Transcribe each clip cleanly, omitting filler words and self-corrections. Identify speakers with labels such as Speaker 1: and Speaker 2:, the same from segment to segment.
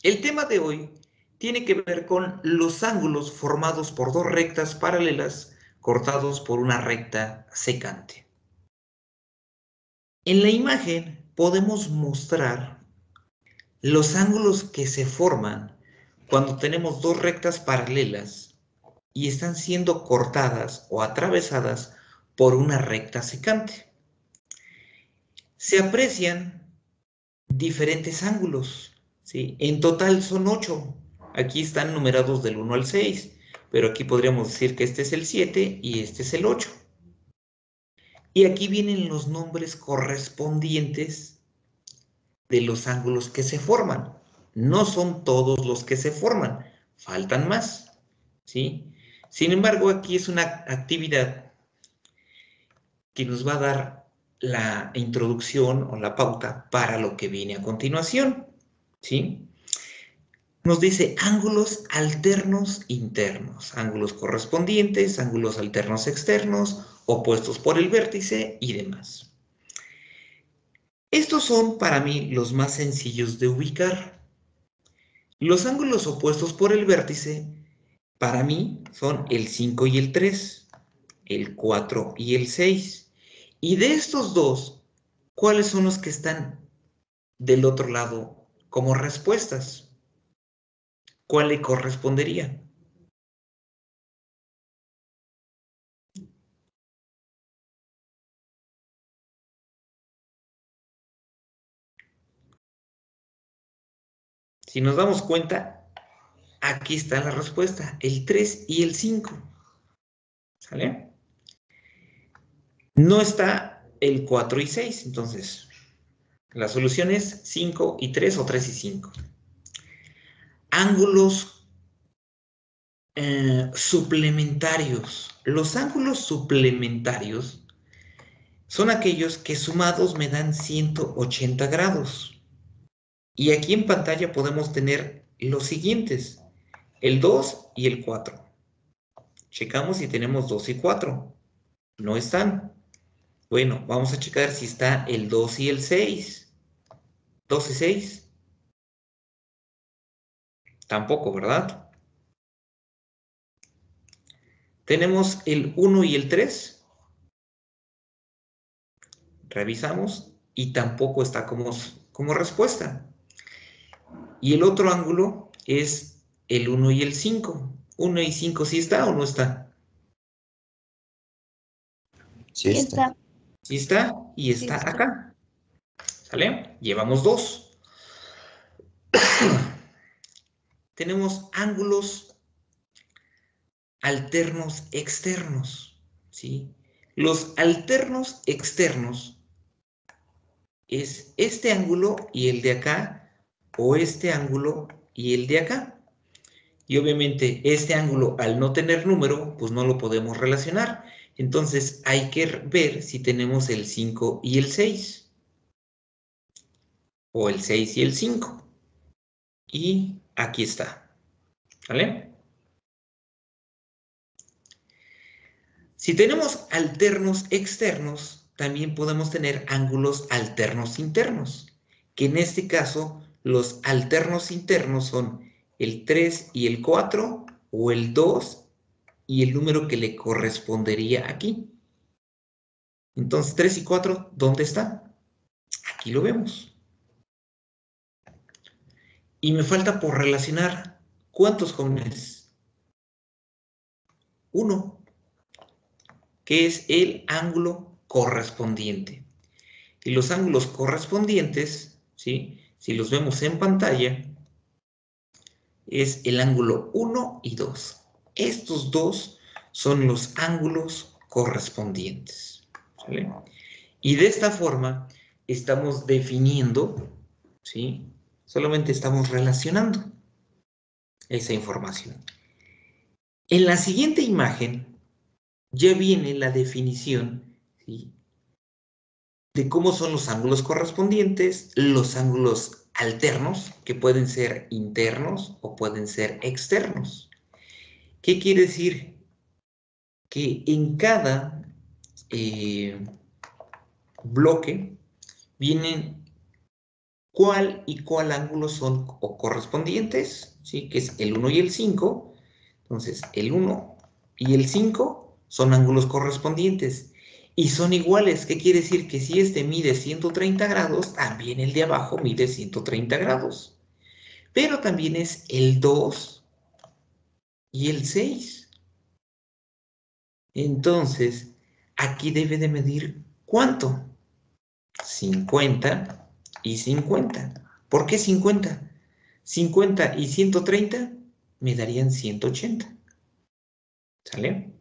Speaker 1: El tema de hoy tiene que ver con los ángulos formados por dos rectas paralelas cortados por una recta secante. En la imagen podemos mostrar los ángulos que se forman cuando tenemos dos rectas paralelas y están siendo cortadas o atravesadas por una recta secante. Se aprecian diferentes ángulos, ¿sí? En total son 8. Aquí están numerados del 1 al 6, pero aquí podríamos decir que este es el 7 y este es el 8. Y aquí vienen los nombres correspondientes de los ángulos que se forman. No son todos los que se forman, faltan más, ¿sí? Sin embargo, aquí es una actividad que nos va a dar la introducción o la pauta para lo que viene a continuación, ¿sí? Nos dice ángulos alternos internos, ángulos correspondientes, ángulos alternos externos, opuestos por el vértice y demás. Estos son para mí los más sencillos de ubicar. Los ángulos opuestos por el vértice para mí son el 5 y el 3, el 4 y el 6. Y de estos dos, ¿cuáles son los que están del otro lado como respuestas? ¿Cuál le correspondería? Si nos damos cuenta, aquí está la respuesta, el 3 y el 5. ¿Sale? No está el 4 y 6, entonces la solución es 5 y 3 o 3 y 5. Ángulos suplementarios. Los ángulos suplementarios son aquellos que sumados me dan 180 grados. Y aquí en pantalla podemos tener los siguientes, el 2 y el 4. Checamos si tenemos 2 y 4. No están. Bueno, vamos a checar si está el 2 y el 6. 2 y 6. Tampoco, ¿verdad? Tenemos el 1 y el 3. Revisamos y tampoco está como respuesta. Y el otro ángulo es el 1 y el 5. 1 y 5, ¿sí está o no está?
Speaker 2: Sí está.
Speaker 1: Sí está y está acá. ¿Sale? Llevamos 2. Tenemos ángulos alternos externos, ¿sí? Los alternos externos es este ángulo y el de acá, o este ángulo y el de acá. Y obviamente este ángulo, al no tener número, pues no lo podemos relacionar. Entonces hay que ver si tenemos el 5 y el 6. O el 6 y el 5. Y aquí está. ¿Vale? Si tenemos alternos externos, también podemos tener ángulos alternos internos, que en este caso los alternos internos son el 3 y el 4 o el 2 y el número que le correspondería aquí. Entonces 3 y 4, ¿dónde están? Aquí lo vemos. Y me falta por relacionar, ¿cuántos jóvenes? 1, que es el ángulo correspondiente. Y los ángulos correspondientes, ¿sí? Si los vemos en pantalla, es el ángulo 1 y 2. Estos dos son los ángulos correspondientes. ¿Sale? Y de esta forma estamos definiendo, ¿sí? Solamente estamos relacionando esa información. En la siguiente imagen ya viene la definición, ¿sí?, de cómo son los ángulos correspondientes, los ángulos alternos, que pueden ser internos o pueden ser externos. ¿Qué quiere decir? Que en cada bloque vienen cuál y cuál ángulo son correspondientes, ¿sí? Que es el 1 y el 5. Entonces, el 1 y el 5 son ángulos correspondientes y son iguales. ¿Qué quiere decir? Que si este mide 130 grados, también el de abajo mide 130 grados. Pero también es el 2 y el 6. Entonces, aquí debe de medir ¿cuánto? 50 y 50. ¿Por qué 50? 50 y 130 me darían 180. ¿Sale?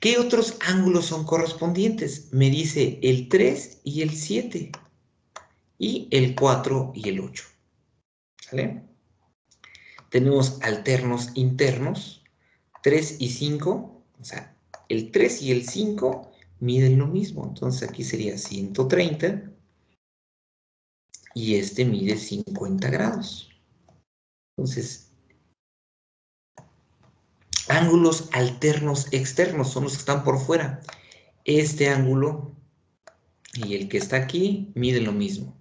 Speaker 1: ¿Qué otros ángulos son correspondientes? Me dice el 3 y el 7. Y el 4 y el 8. ¿Sale? Tenemos alternos internos. 3 y 5. O sea, el 3 y el 5 miden lo mismo. Entonces aquí sería 130. Y este mide 50 grados. Entonces, ángulos alternos externos son los que están por fuera. Este ángulo y el que está aquí miden lo mismo.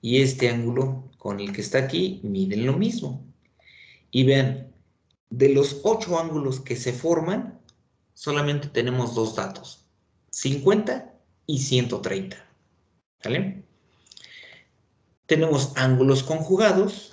Speaker 1: Y este ángulo con el que está aquí miden lo mismo. Y vean, de los 8 ángulos que se forman, solamente tenemos 2 datos. 50 y 130. ¿Vale? Tenemos ángulos conjugados,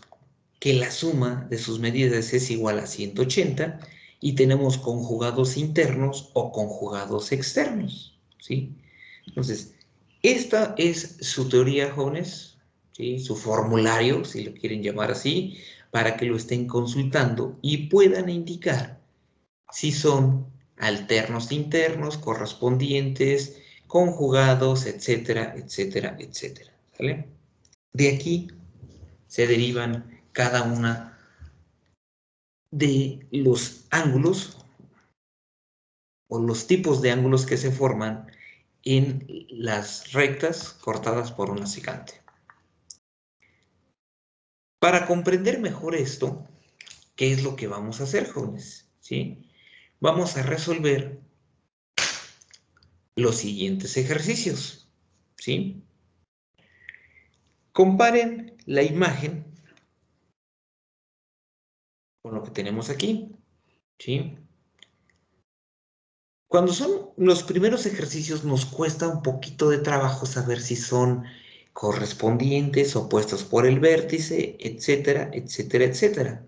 Speaker 1: que la suma de sus medidas es igual a 180, y tenemos conjugados internos o conjugados externos, ¿sí? Entonces, esta es su teoría, jóvenes, ¿sí? Su formulario, si lo quieren llamar así, para que lo estén consultando y puedan indicar si son alternos internos, correspondientes, conjugados, etcétera, etcétera, etcétera, ¿vale? De aquí se derivan cada una de los ángulos o los tipos de ángulos que se forman en las rectas cortadas por una secante. Para comprender mejor esto, ¿qué es lo que vamos a hacer, jóvenes? ¿Sí? Vamos a resolver los siguientes ejercicios. ¿Sí? Comparen la imagen con lo que tenemos aquí. ¿Sí? Cuando son los primeros ejercicios nos cuesta un poquito de trabajo saber si son correspondientes, opuestos por el vértice, etcétera, etcétera, etcétera.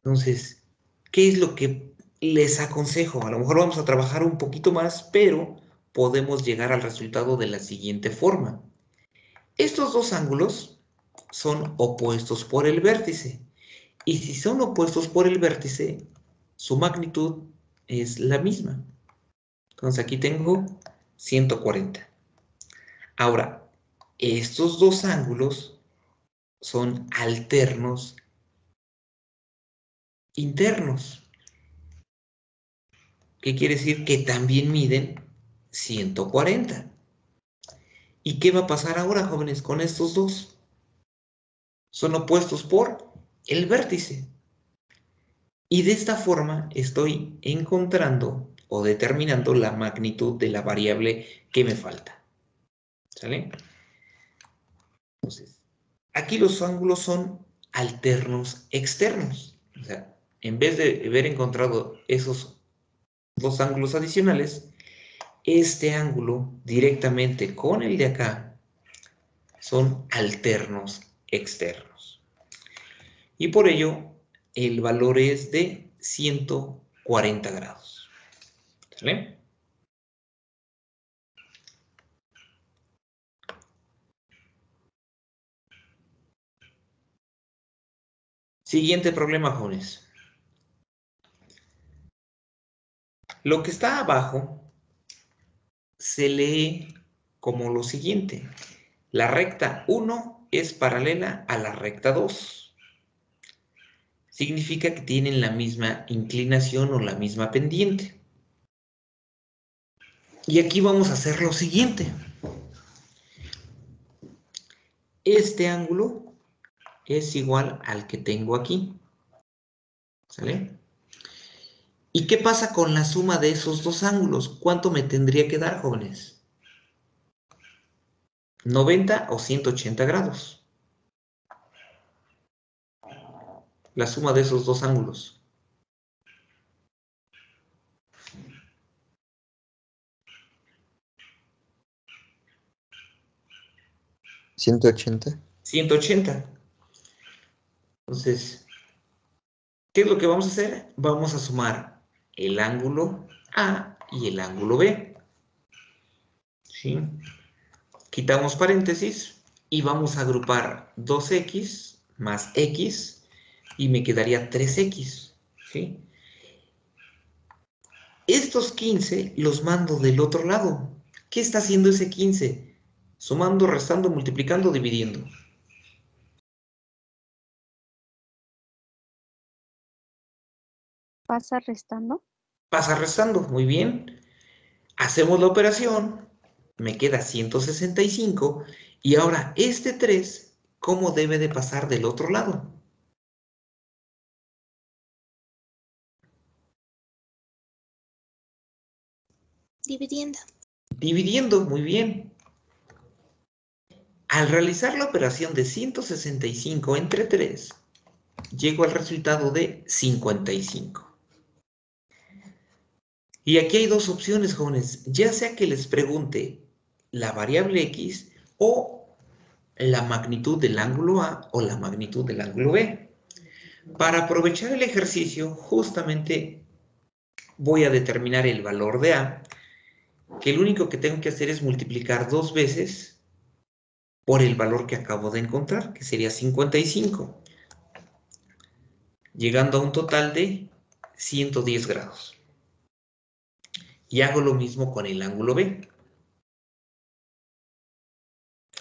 Speaker 1: Entonces, ¿qué es lo que les aconsejo? A lo mejor vamos a trabajar un poquito más, pero podemos llegar al resultado de la siguiente forma. Estos dos ángulos son opuestos por el vértice. Y si son opuestos por el vértice, su magnitud es la misma. Entonces aquí tengo 140. Ahora, estos dos ángulos son alternos internos. ¿Qué quiere decir? Que también miden 140. ¿Y qué va a pasar ahora, jóvenes, con estos dos? Son opuestos por el vértice. Y de esta forma estoy encontrando o determinando la magnitud de la variable que me falta. ¿Sale? Entonces, aquí los ángulos son alternos externos. O sea, en vez de haber encontrado esos dos ángulos adicionales, este ángulo directamente con el de acá son alternos externos. Y por ello, el valor es de 140 grados. ¿Sale? Siguiente problema, jóvenes. Lo que está abajo se lee como lo siguiente. La recta 1 es paralela a la recta 2. Significa que tienen la misma inclinación o la misma pendiente. Y aquí vamos a hacer lo siguiente. Este ángulo es igual al que tengo aquí. ¿Sale? ¿Y qué pasa con la suma de esos dos ángulos? ¿Cuánto me tendría que dar, jóvenes? 90 o 180 grados. La suma de esos dos ángulos.
Speaker 2: ¿180?
Speaker 1: 180. Entonces, ¿qué es lo que vamos a hacer? Vamos a sumar el ángulo A y el ángulo B. ¿Sí? Quitamos paréntesis y vamos a agrupar 2x más x y me quedaría 3x. ¿Sí? Estos 15 los mando del otro lado. ¿Qué está haciendo ese 15? Sumando, restando, multiplicando, dividiendo.
Speaker 3: ¿Pasa restando?
Speaker 1: Pasa restando, muy bien. Hacemos la operación, me queda 165 y ahora este 3, ¿cómo debe de pasar del otro lado?
Speaker 3: Dividiendo.
Speaker 1: Dividiendo, muy bien. Al realizar la operación de 165 entre 3, llego al resultado de 55. Y aquí hay dos opciones, jóvenes. Ya sea que les pregunte la variable x o la magnitud del ángulo A o la magnitud del ángulo B. Para aprovechar el ejercicio, justamente voy a determinar el valor de A, que lo único que tengo que hacer es multiplicar 2 veces por el valor que acabo de encontrar, que sería 55, llegando a un total de 110 grados. Y hago lo mismo con el ángulo B.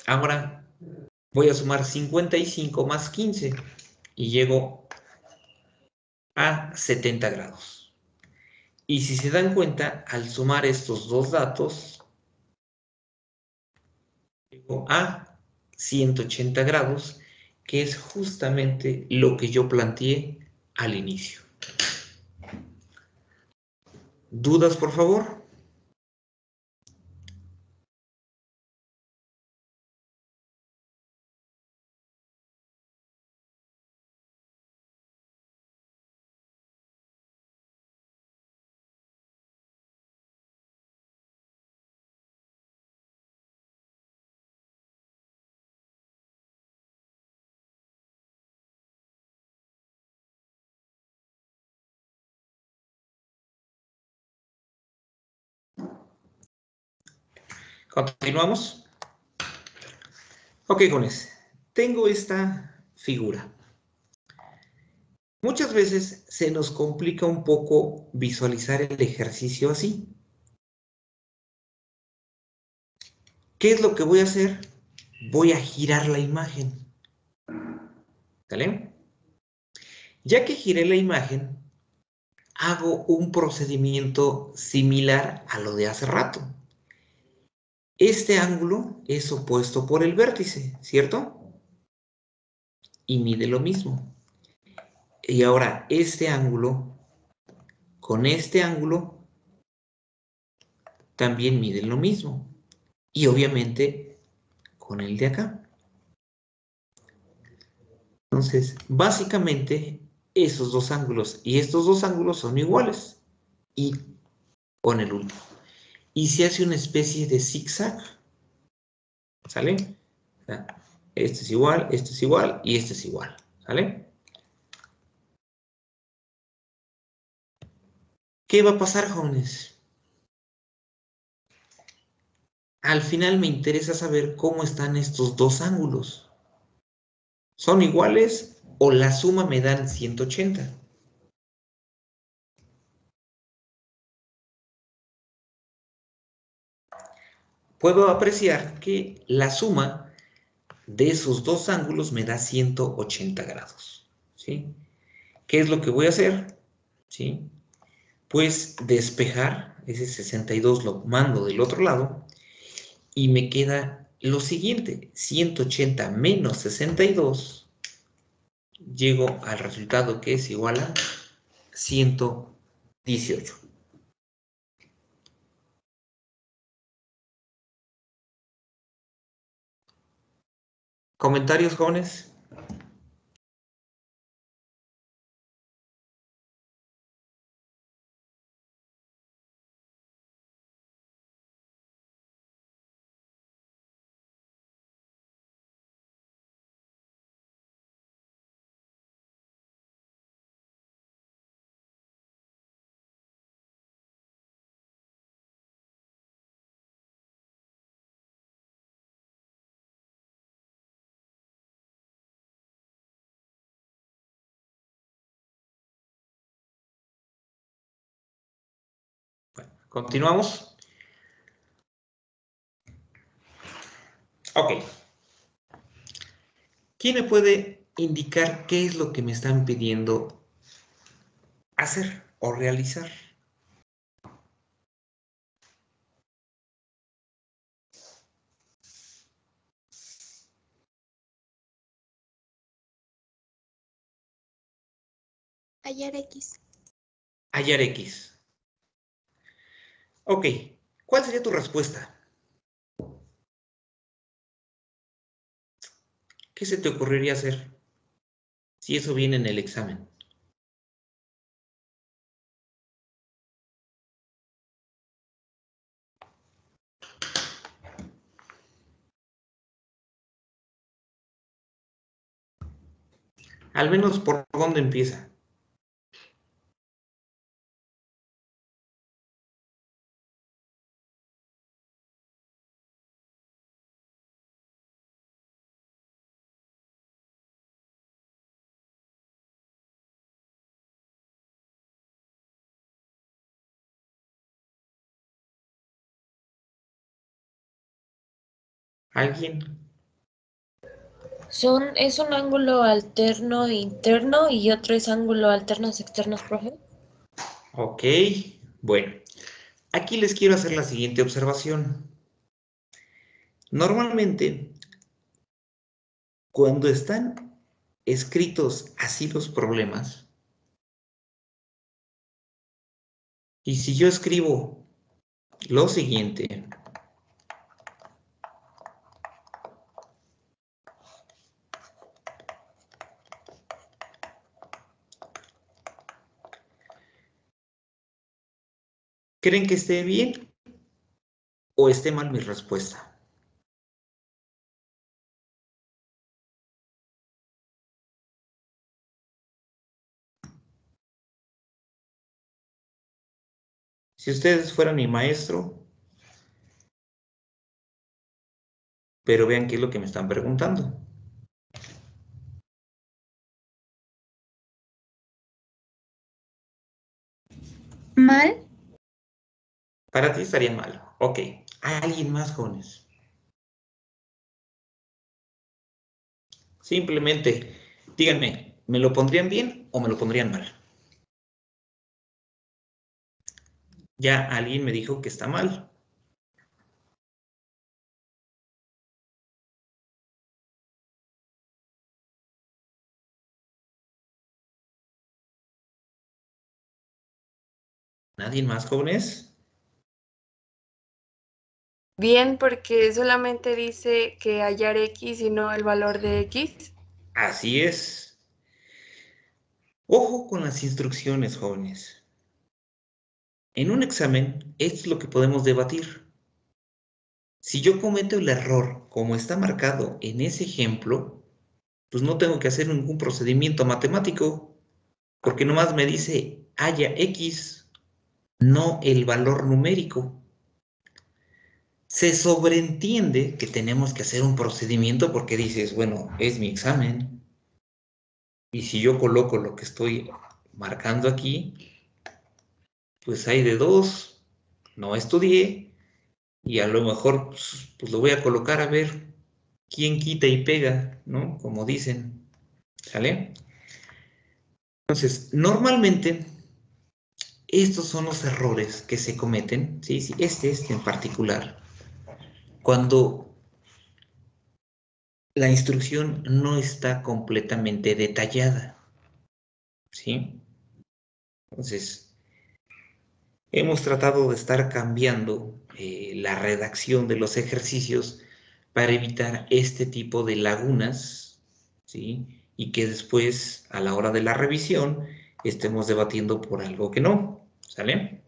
Speaker 1: Ahora voy a sumar 55 más 15 y llego a 70 grados. Y si se dan cuenta, al sumar estos dos datos, llego a 180 grados, que es justamente lo que yo planteé al inicio. ¿Dudas, por favor? ¿Continuamos? Ok, jóvenes. Tengo esta figura. Muchas veces se nos complica un poco visualizar el ejercicio así. ¿Qué es lo que voy a hacer? Voy a girar la imagen. ¿Sale? Ya que giré la imagen, hago un procedimiento similar a lo de hace rato. Este ángulo es opuesto por el vértice, ¿cierto? Y mide lo mismo. Y ahora este ángulo con este ángulo también miden lo mismo. Y obviamente con el de acá. Entonces, básicamente, esos dos ángulos y estos dos ángulos son iguales. Y con el último. Y se hace una especie de zigzag. ¿Sale? O sea, este es igual y este es igual. ¿Sale? ¿Qué va a pasar, jóvenes? Al final me interesa saber cómo están estos dos ángulos. ¿Son iguales o la suma me dan 180? Puedo apreciar que la suma de esos dos ángulos me da 180 grados. ¿Sí? ¿Qué es lo que voy a hacer? ¿Sí? Pues despejar ese 62 lo mando del otro lado y me queda lo siguiente, 180 menos 62, llego al resultado que es igual a 118. ¿Comentarios, jóvenes? Bueno, continuamos. Ok. ¿Quién me puede indicar qué es lo que me están pidiendo hacer o realizar?
Speaker 3: Hallar X.
Speaker 1: Hallar X. Ok. ¿Cuál sería tu respuesta? ¿Qué se te ocurriría hacer si eso viene en el examen? Al menos por dónde empieza. ¿Alguien?
Speaker 4: Es un ángulo alterno interno y otro es ángulo alternos externos, profe.
Speaker 1: Ok. Bueno, aquí les quiero hacer la siguiente observación. Normalmente, cuando están escritos así los problemas, y si yo escribo lo siguiente, ¿creen que esté bien o esté mal mi respuesta? Si ustedes fueran mi maestro, pero vean qué es lo que me están preguntando.
Speaker 3: Mal.
Speaker 1: Para ti estaría mal. Ok. ¿Alguien más, jóvenes? Simplemente díganme, ¿me lo pondrían bien o me lo pondrían mal? Ya alguien me dijo que está mal. ¿Nadie más, jóvenes?
Speaker 5: Bien, porque solamente dice que hallar X y no el valor de X.
Speaker 1: Así es. Ojo con las instrucciones, jóvenes. En un examen, esto es lo que podemos debatir. Si yo cometo el error como está marcado en ese ejemplo, pues no tengo que hacer ningún procedimiento matemático, porque nomás me dice haya X, no el valor numérico. Se sobreentiende que tenemos que hacer un procedimiento porque dices, bueno, es mi examen. Y si yo coloco lo que estoy marcando aquí, pues hay de dos. No estudié y a lo mejor pues lo voy a colocar a ver quién quita y pega, ¿no? Como dicen, ¿sale? Entonces, normalmente estos son los errores que se cometen, ¿sí? Sí, este en particular, cuando la instrucción no está completamente detallada, ¿sí? Entonces, hemos tratado de estar cambiando la redacción de los ejercicios para evitar este tipo de lagunas, ¿sí? Y que después, a la hora de la revisión, estemos debatiendo por algo que no, ¿sale?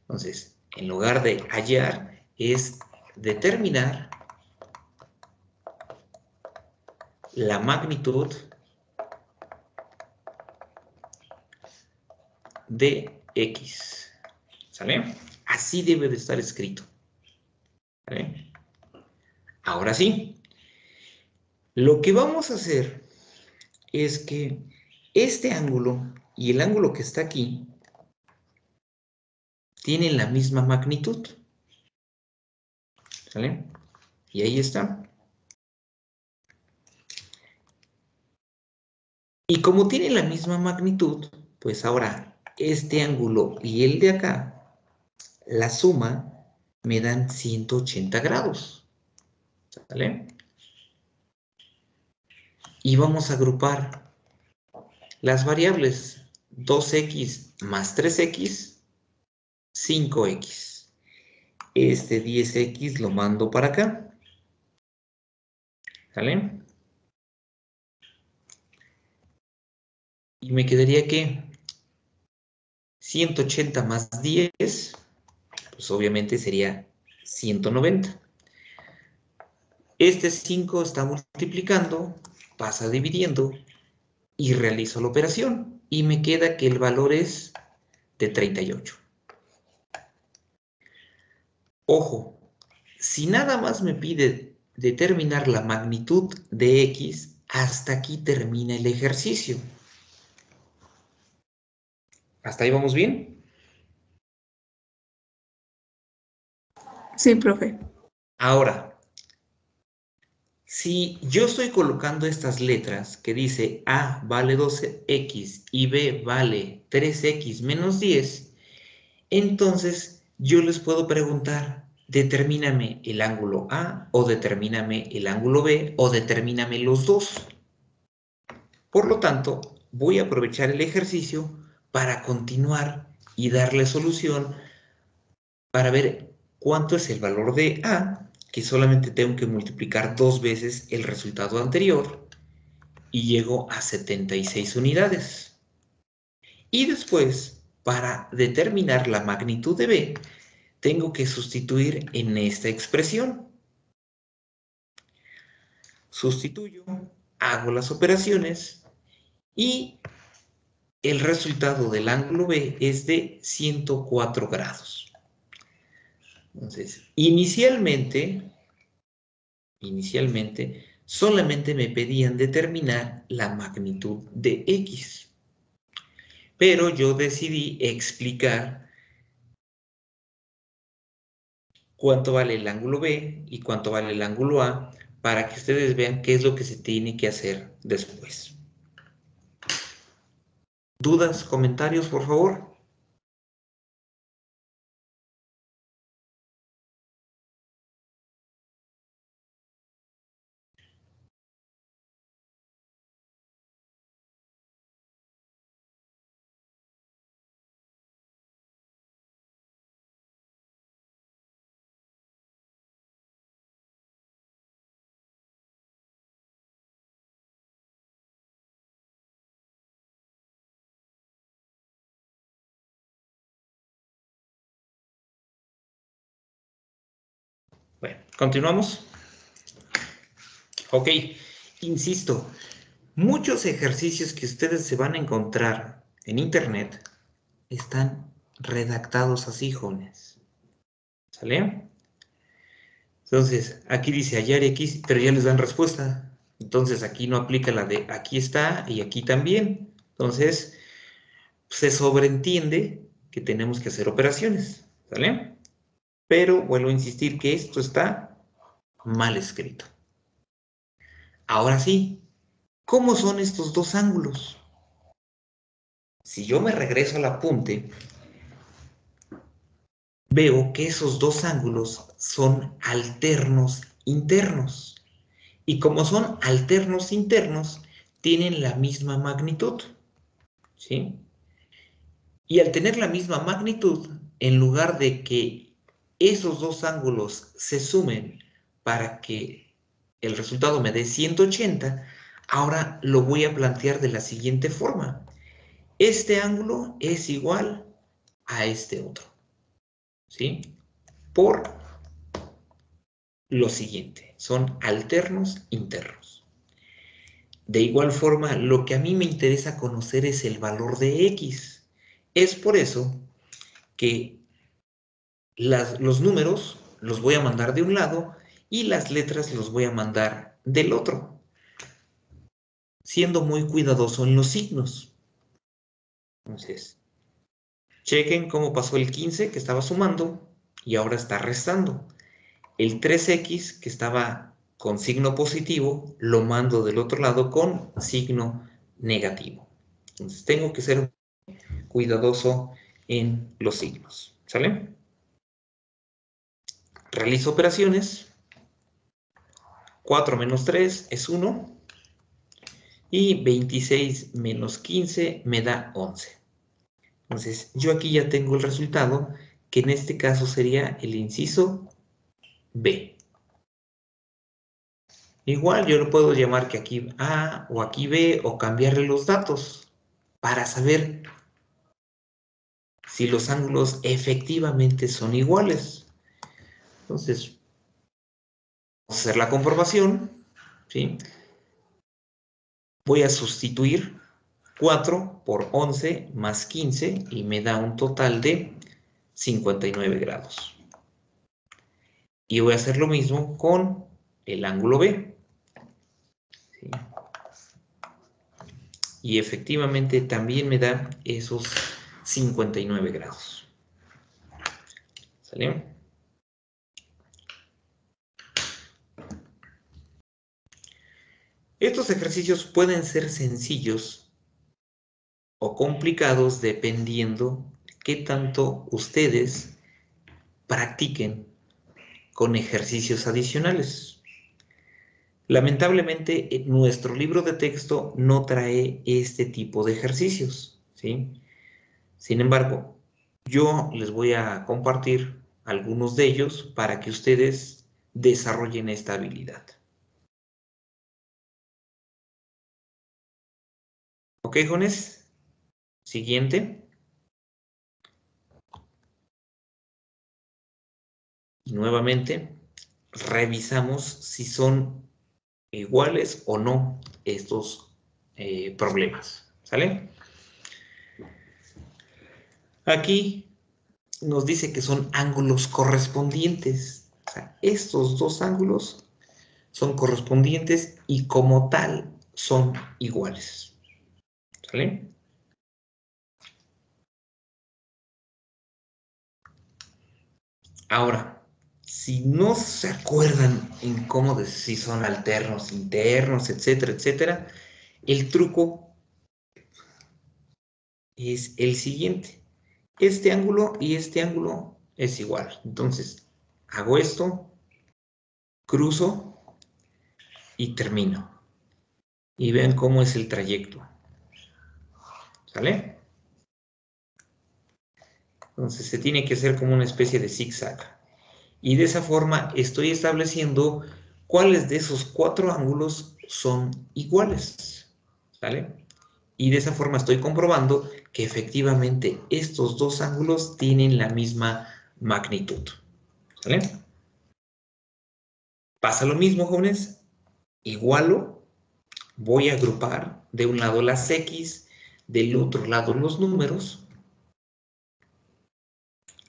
Speaker 1: Entonces, en lugar de hallar, es determinar la magnitud de X, ¿sale? Así debe de estar escrito, ¿vale? Ahora sí, lo que vamos a hacer es que este ángulo y el ángulo que está aquí tienen la misma magnitud, ¿sale? Y ahí está. Y como tienen la misma magnitud, pues ahora este ángulo y el de acá, la suma me dan 180 grados, ¿sale? Y vamos a agrupar las variables 2x más 3x, 5x. Este 10x lo mando para acá, ¿sale? Y me quedaría que 180 más 10, pues obviamente sería 190. Este 5 está multiplicando, pasa dividiendo y realizo la operación. Y me queda que el valor es de 38. Ojo, si nada más me pide determinar la magnitud de X, hasta aquí termina el ejercicio. ¿Hasta ahí vamos bien?
Speaker 5: Sí, profe.
Speaker 1: Ahora, si yo estoy colocando estas letras que dice A vale 12x y B vale 3x menos 10, entonces yo les puedo preguntar, determíname el ángulo A o determíname el ángulo B o determíname los dos. Por lo tanto, voy a aprovechar el ejercicio para continuar y darle solución para ver cuánto es el valor de A, que solamente tengo que multiplicar 2 veces el resultado anterior y llego a 76 unidades. Y después, para determinar la magnitud de B, tengo que sustituir en esta expresión. Sustituyo, hago las operaciones y el resultado del ángulo B es de 104 grados. Entonces, inicialmente solamente me pedían determinar la magnitud de X. Pero yo decidí explicar cuánto vale el ángulo B y cuánto vale el ángulo A para que ustedes vean qué es lo que se tiene que hacer después. ¿Dudas, comentarios, por favor? Bueno, continuamos. Ok, insisto, muchos ejercicios que ustedes se van a encontrar en internet están redactados así, jóvenes. ¿Sale? Entonces, aquí dice hallar X, pero ya les dan respuesta. Entonces, aquí no aplica la de aquí está y aquí también. Entonces, se sobreentiende que tenemos que hacer operaciones. ¿Sale? Pero vuelvo a insistir que esto está mal escrito. Ahora sí, ¿cómo son estos dos ángulos? Si yo me regreso al apunte, veo que esos dos ángulos son alternos internos. Y como son alternos internos, tienen la misma magnitud, ¿sí? Y al tener la misma magnitud, en lugar de que esos dos ángulos se sumen para que el resultado me dé 180, ahora lo voy a plantear de la siguiente forma. Este ángulo es igual a este otro, ¿sí? Por lo siguiente, son alternos internos. De igual forma, lo que a mí me interesa conocer es el valor de X. Es por eso que los números los voy a mandar de un lado y las letras los voy a mandar del otro, siendo muy cuidadoso en los signos. Entonces, chequen cómo pasó el 15 que estaba sumando y ahora está restando. El 3x que estaba con signo positivo lo mando del otro lado con signo negativo. Entonces tengo que ser cuidadoso en los signos. ¿Sale? Realizo operaciones. 4 menos 3 es 1. Y 26 menos 15 me da 11. Entonces, yo aquí ya tengo el resultado, que en este caso sería el inciso B. Igual yo lo puedo llamar que aquí A o aquí B o cambiarle los datos para saber si los ángulos efectivamente son iguales. Entonces, vamos a hacer la comprobación, ¿sí? Voy a sustituir 4 por 11 más 15 y me da un total de 59 grados. Y voy a hacer lo mismo con el ángulo B. ¿Sí? Y efectivamente también me da esos 59 grados. ¿Sale? Estos ejercicios pueden ser sencillos o complicados dependiendo qué tanto ustedes practiquen con ejercicios adicionales. Lamentablemente, nuestro libro de texto no trae este tipo de ejercicios, ¿sí? Sin embargo, yo les voy a compartir algunos de ellos para que ustedes desarrollen esta habilidad. ¿Ok, jóvenes? Siguiente. Y nuevamente, revisamos si son iguales o no estos problemas. ¿Sale? Aquí nos dice que son ángulos correspondientes. O sea, estos dos ángulos son correspondientes y como tal son iguales. ¿Sale? Ahora, si no se acuerdan en cómo si son alternos, internos, etcétera, etcétera, el truco es el siguiente. Este ángulo y este ángulo es igual. Entonces, hago esto, cruzo y termino. Y vean cómo es el trayecto. ¿Sale? Entonces, se tiene que hacer como una especie de zigzag. Y de esa forma estoy estableciendo cuáles de esos 4 ángulos son iguales. ¿Sale? Y de esa forma estoy comprobando que efectivamente estos dos ángulos tienen la misma magnitud. ¿Sale? Pasa lo mismo, jóvenes. Igualo, voy a agrupar de un lado las X, del otro lado los números.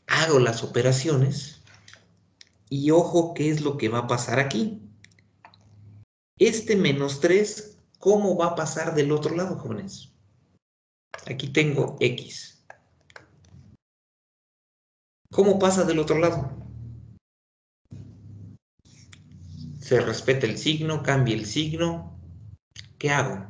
Speaker 1: Hago las operaciones y ojo qué es lo que va a pasar aquí. Este menos 3, ¿cómo va a pasar del otro lado, jóvenes? Aquí tengo X. ¿Cómo pasa del otro lado? Se respeta el signo, cambia el signo. ¿Qué hago?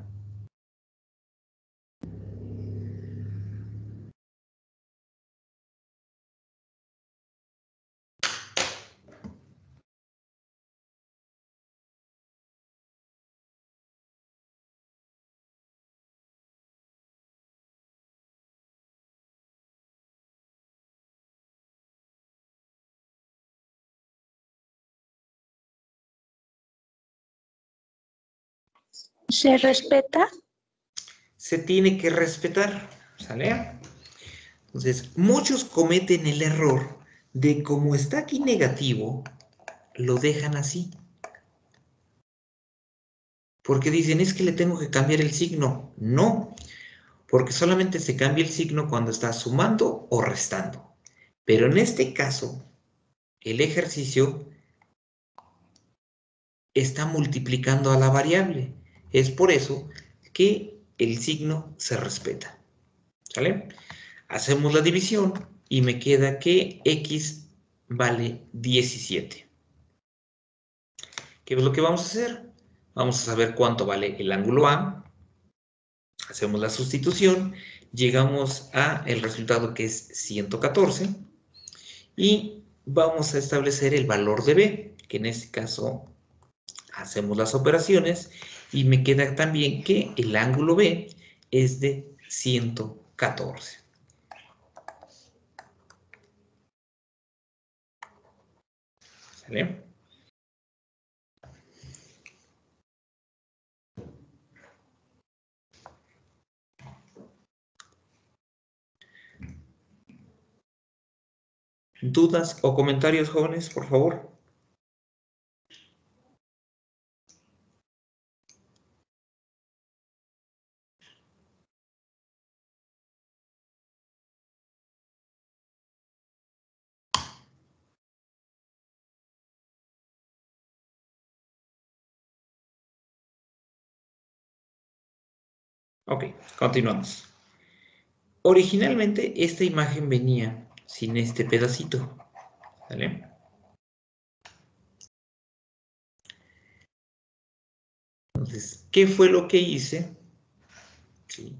Speaker 3: ¿Se respeta?
Speaker 1: Se tiene que respetar, ¿sale? Entonces, muchos cometen el error de como está aquí negativo, lo dejan así. Porque dicen, es que le tengo que cambiar el signo. No, porque solamente se cambia el signo cuando está sumando o restando. Pero en este caso, el ejercicio está multiplicando a la variable. Es por eso que el signo se respeta. ¿Sale? Hacemos la división y me queda que x vale 17. ¿Qué es lo que vamos a hacer? Vamos a saber cuánto vale el ángulo A. Hacemos la sustitución. Llegamos a el resultado que es 114. Y vamos a establecer el valor de B, que en este caso hacemos las operaciones. Y me queda también que el ángulo B es de 114. ¿Sale? ¿Dudas o comentarios, jóvenes, por favor? Ok, continuamos. Originalmente esta imagen venía sin este pedacito, ¿vale? Entonces, ¿qué fue lo que hice? Sí,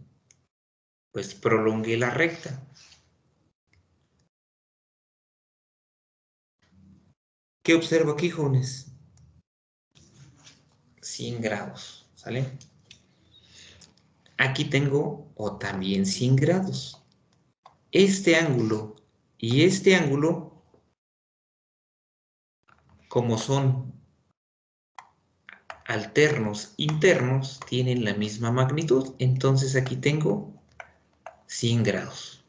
Speaker 1: pues prolongué la recta. ¿Qué observo aquí, jóvenes? 100 grados, ¿sale? Aquí tengo o también 100 grados. Este ángulo y este ángulo, como son alternos internos, tienen la misma magnitud. Entonces aquí tengo 100 grados.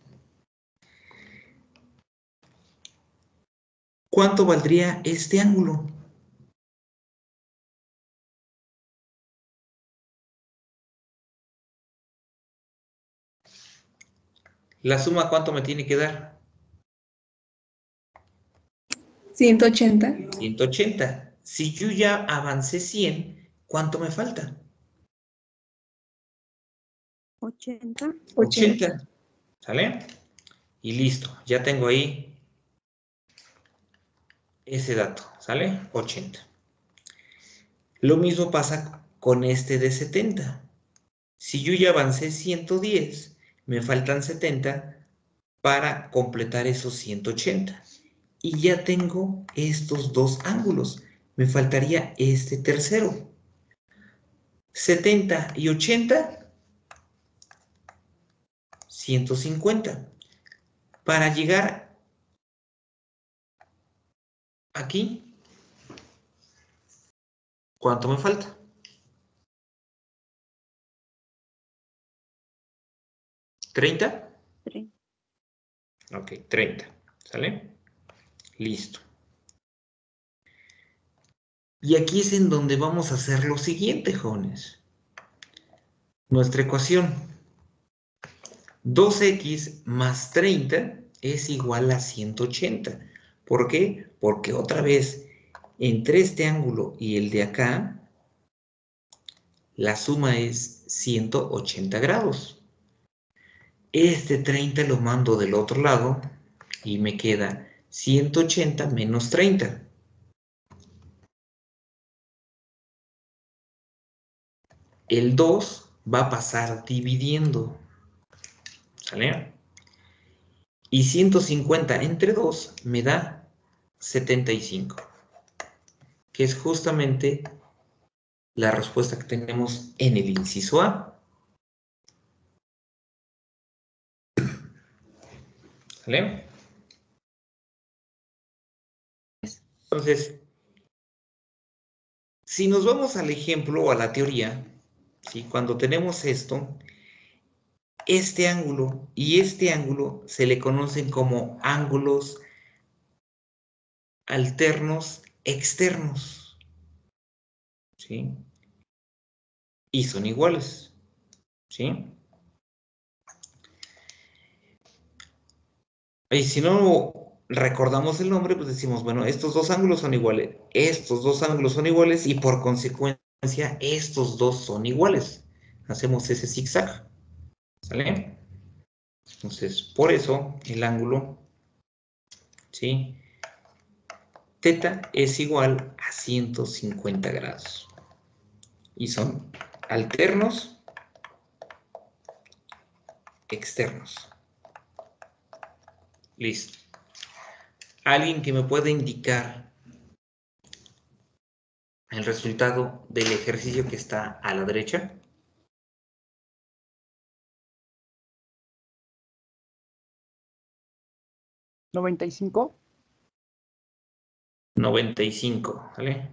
Speaker 1: ¿Cuánto valdría este ángulo? La suma, ¿cuánto me tiene que dar?
Speaker 3: 180.
Speaker 1: 180. Si yo ya avancé 100, ¿cuánto me falta?
Speaker 3: 80.
Speaker 1: 80. ¿Sale? Y listo. Ya tengo ahí ese dato. ¿Sale? 80. Lo mismo pasa con este de 70. Si yo ya avancé 110, me faltan 70 para completar esos 180. Y ya tengo estos dos ángulos. Me faltaría este tercero. 70 y 80, 150. Para llegar aquí, ¿cuánto me falta? 30. Ok, 30. ¿Sale? Listo. Y aquí es en donde vamos a hacer lo siguiente, jóvenes. Nuestra ecuación. 2x más 30 es igual a 180. ¿Por qué? Porque otra vez, entre este ángulo y el de acá, la suma es 180 grados. Este 30 lo mando del otro lado y me queda 180 menos 30. El 2 va a pasar dividiendo. ¿Sale? Y 150 entre 2 me da 75. Que es justamente la respuesta que tenemos en el inciso A. ¿Sale? Entonces, si nos vamos al ejemplo o a la teoría, ¿sí? Cuando tenemos esto, este ángulo y este ángulo se le conocen como ángulos alternos externos, ¿sí? Y son iguales, ¿sí? Y si no recordamos el nombre, pues decimos, bueno, estos dos ángulos son iguales, estos dos ángulos son iguales y por consecuencia estos dos son iguales. Hacemos ese zigzag, ¿sale? Entonces, por eso el ángulo, ¿sí? Teta es igual a 150 grados. Y son alternos externos. Listo. ¿Alguien que me pueda indicar el resultado del ejercicio que está a la derecha?
Speaker 6: ¿95?
Speaker 1: 95, ¿vale?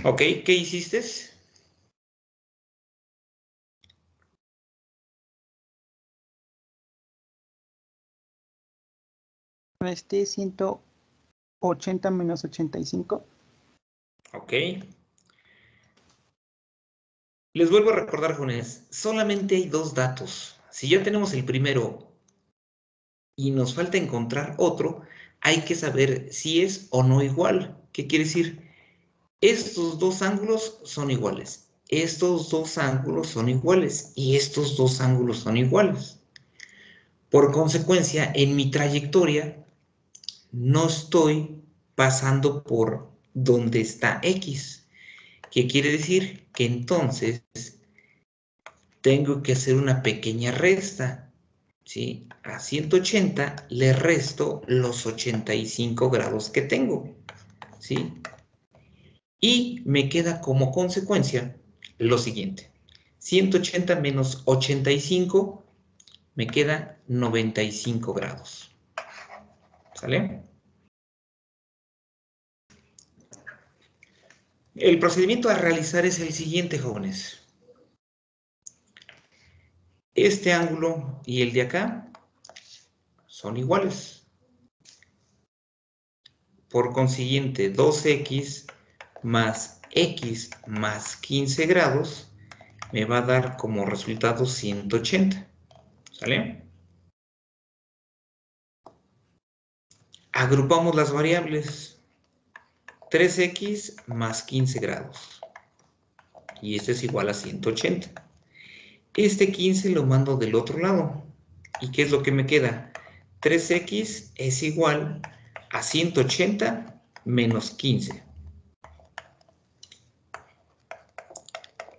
Speaker 1: Ok, ¿qué hiciste?
Speaker 6: 180 menos 85.
Speaker 1: Ok. Les vuelvo a recordar, jóvenes, solamente hay dos datos. Si ya tenemos el primero y nos falta encontrar otro, hay que saber si es o no igual. ¿Qué quiere decir? Estos dos ángulos son iguales. Estos dos ángulos son iguales. Y estos dos ángulos son iguales. Por consecuencia, en mi trayectoria no estoy pasando por donde está X. ¿Qué quiere decir? Que entonces tengo que hacer una pequeña resta, ¿sí? A 180 le resto los 85 grados que tengo, ¿sí? Y me queda como consecuencia lo siguiente. 180 menos 85 me queda 95 grados. ¿Sale? El procedimiento a realizar es el siguiente, jóvenes. Este ángulo y el de acá son iguales. Por consiguiente, 2x más x más 15 grados me va a dar como resultado 180. ¿Sale? Agrupamos las variables. 3x más 15 grados. Y esto es igual a 180. Este 15 lo mando del otro lado. ¿Y qué es lo que me queda? 3x es igual a 180 menos 15.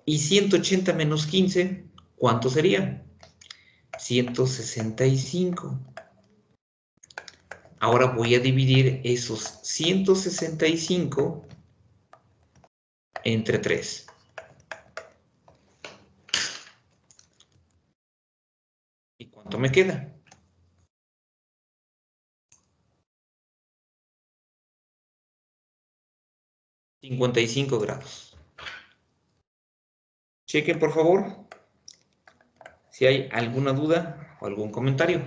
Speaker 1: Y 180 menos 15, ¿cuánto sería? 165. Ahora voy a dividir esos 165 entre 3. ¿Y cuánto me queda? 55 grados. Chequen, por favor, si hay alguna duda o algún comentario.